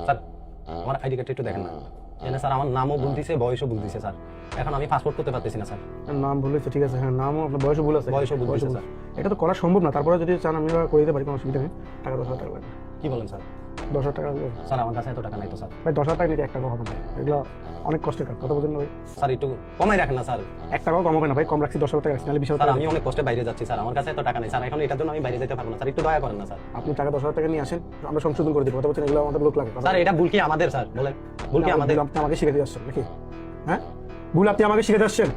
Sir আমার ID কার্ডটা একটু দেখেন না। এখানে স্যার আমার নামও ভুল দিছে, বয়সও ভুল দিছে স্যার। এখন আমি পাসপোর্ট করতে পারতেছি না স্যার। নাম ভুল হয়েছে, ঠিক আছে, হ্যাঁ নামও আপনার বয়সও ভুল আছে, বয়সও ভুল দিছে স্যার। এটা তো করা সম্ভব না, তারপরে যদি চান আমি করে দিতে পারি, কোনো অসুবিধা নেই। টাকা 10,000 টাকা লাগবে। কি বলেন স্যার? 10,000 টাকা লাগবে স্যার আমার কাছে এত টাকা নাই তো স্যার। ভাই। 10,000 টাকা নিতে 1 টাকাও হবে না, এগুলো অনেক কষ্টের কাজ, কথা বলছেন না ভাই? স্যার একটু কমাই রাখেন না স্যার। 1 টাকাও কম হবে না ভাই, কম রাখছি, 10,000 টাকা রাখছি, নাহলে 20,000 স্যার টাকা। আমি অনেক কষ্টে বাইরে যাচ্ছি স্যার, আমার কাছে এত টাকা নেই স্যার। এখন এটার জন্য আমি বাইরে যেতে পারবো না স্যার, একটু দয়া করেন না স্যার। আপনি টাকা 10,000 টাকা নিয়ে আসেন, আমরা সংশোধন করে দিব, কথা বলছেন, এগুলো আমাদের লোক লাগে। স্যার এটা ভুল কি আমাদের স্যার? বলেন ভুল কি আমাদের? আপনি আমাকে শিখে দিয়ে আসছেন নাকি? হ্যাঁ, ভুল আপনি আমাকে শিখে দিয়ে আসছেন।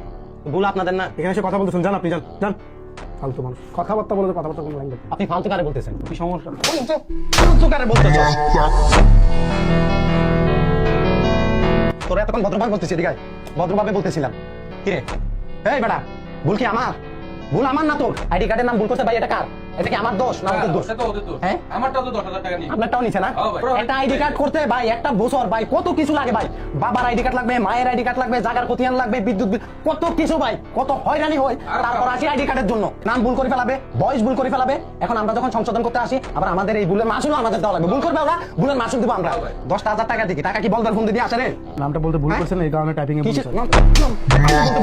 ভুল আপনাদের না? এখানে এসে কথা বলতেছেন, যান আপনি, যান যান। ফালতু মানুষ, কথাবার্তা বলে, কথাবার্তা কোনো লাইন দেন। আপনি ফালতু কারে বলতেছেন? কি সমস্যা? ফালতু কারে বলতেছ? তোরা এতক্ষণ ভদ্রভাবে বলতেছি, ঠিক আছে? ভদ্রভাবে বলতেছিলাম। কি রে এই বেটা, ভুল কি আমার? ভুল আমার না তোর? আইডি কার্ডের নাম ভুল করতে ভাই, এটা কার? এটা কি আমার দোষ না ওদের দোষ? হ্যাঁ, আমারটাও তো 10,000 টাকা নিয়ে। আপনারটাও নিছে না? হ্যাঁ ভাই। একটা আইডি কার্ড করতে ভাই একটা বছর ভাই কত কিছু লাগে ভাই। বাবার আইডি কার্ড লাগবে, মায়ের আইডি কার্ড লাগবে, জায়গার খতিয়ান লাগবে, বিদ্যুৎ বিল, কত কিছু ভাই, কত হয়রানি হয়। তারপর আসি আইডি কার্ডের জন্য নাম ভুল করে ফেলাবে, বয়স ভুল করে ফেলাবে। এখন আমরা যখন সংশোধন করতে আসি, আবার আমাদের এই ভুলের মাসুলও আমাদের দেওয়া লাগবে। ভুল করবে ওরা, ভুলের মাসুল দিব আমরা। 10,000 টাকা দিই, টাকা কি বলদার ফোন দিয়ে আসে রে? নামটা বলতে ভুল করছেন, এই কারণে টাইপিং এ ভুল কিসের হয়েছে।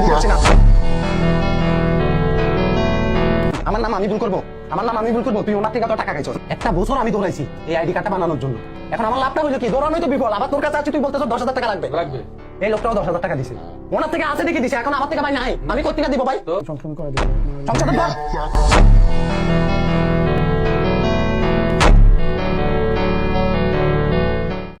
ভুল করছি না? আমার নাম আমি ভুল করবো? আমার নাম আমি ভুল করবো? তুই ওনার থেকে তো টাকা খাইছ। একটা বছর আমি দৌড়াইছি এই আইডি কার্ডটা বানানোর জন্য। এখন আমার লাভটা হইলো কি? দৌড়ানোই তো বিফল। আবার তোর কাছে আছে, তুই বলতেছ 10,000 টাকা লাগবে। লাগবে। এই লোকটাও 10,000 টাকা দিছে, ওনার থেকে আছে দেখে দিছে। এখন আমার থেকে ভাই নাই, আমি কোথা থেকে দিব ভাই? সংশোধন করে দিব। সংশোধন কর।